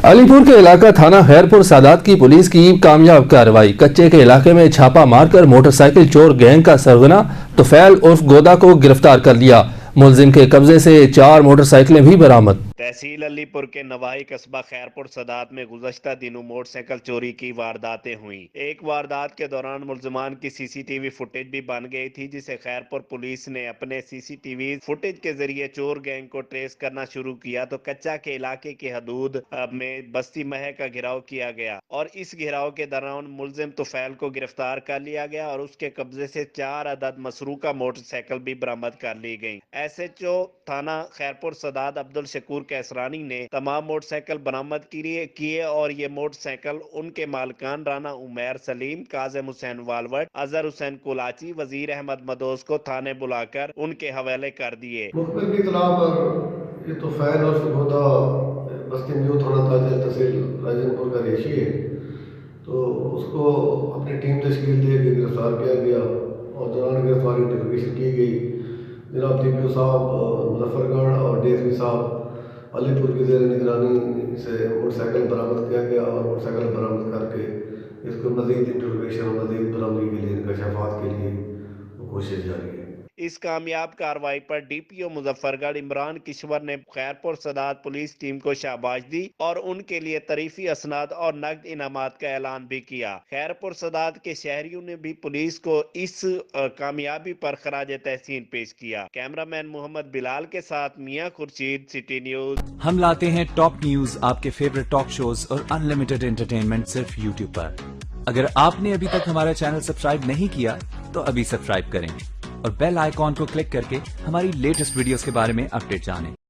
علی پور کے علاقہ تھانہ خیرپور سادات کی پولیس کی کامیاب کارروائی۔ کچے کے علاقے میں چھاپا مار کر موٹر سائیکل چور گینگ کا سرغنہ طفیل عرف گودا کو گرفتار کر لیا۔ ملزم کے قبضے سے 4 موٹر سائیکلیں بھی برآمد۔ تحصیل علی پور کے نواحی قصبہ خیرپور سادات میں گزشتہ دنوں موٹر سائیکل چوری کی وارداتیں ہوئیں۔ ایک واردات کے دوران ملزمان کی سی سی ٹی وی فوٹیج بھی بن گئی تھی، جسے خیرپور پولیس نے اپنے سی سی ٹی وی فوٹیج کے ذریعے چور گینگ کو ٹریس کرنا شروع کیا تو کچا کے علاقے کی حدود میں بستی مہے کا گھیراؤ کیا گیا اور اس گھیراؤ کے دوران ملزم طفیل کو گرفتار کر لیا گیا اور اس کے قبضے سے 4 عدد مسروقہ موٹر سائیکل بھی برآمد کر لی گئی۔ ایس ایچ او تھانہ خیرپور سادات عبدالشکور کیسرانی نے تمام موٹر سائیکل برآمد کیے اور یہ موٹر سائیکل ان کے مالکان رانا عمیر سلیم، کاظم حسین والوٹ، اظہر حسین کولاچی، وزیر احمد مدوس کو تھانے بلا کر ان کے حوالے کر دیے۔ مخبر کی اطلاع پر یہ طفیل عرف گودا بستی نیو تھانہ تاجر تحصیل راجن پور کا رہائشی ہے، تو اس کو اپنی ٹیم تشکیل دے کے گرفتار کیا گیا اور دوران گرفتاری انٹروگیشن کی گئی۔ جناب ٹی پی او صاحب مظفر گڑھ اور ڈی ایس پی صاحب علی پور کی زیر نگرانی سے موٹر سائیکل برآمد کیا گیا اور موٹر سائیکل برآمد کر کے اس کو مزید انٹروگیشن اور مزید برآمدی کے لیے انکشافات کے لیے کوشش جاری ہے۔ اس کامیاب کارروائی پر ڈی پی او مظفر گڑھ عمران کشور نے خیرپور سادات پولیس ٹیم کو شاباش دی اور ان کے لیے تعریفی اسناد اور نقد انعامات کا اعلان بھی کیا۔ خیرپور سادات کے شہریوں نے بھی پولیس کو اس کامیابی پر خراج تحسین پیش کیا۔ کیمرہ مین محمد بلال کے ساتھ میاں خورشید، سٹی نیوز۔ ہم لاتے ہیں ٹاپ نیوز، آپ کے فیورٹ ٹاک شوز اور انلمیٹڈ انٹرٹینمنٹ صرف یوٹیوب پر۔ اگر آپ نے ابھی تک ہمارا چینل سبسکرائب نہیں کیا تو ابھی سبسکرائب کریں اور بیل آئیکن کو کلک کر کے ہماری لیٹسٹ ویڈیوز کے بارے میں اپڈیٹ جانیں۔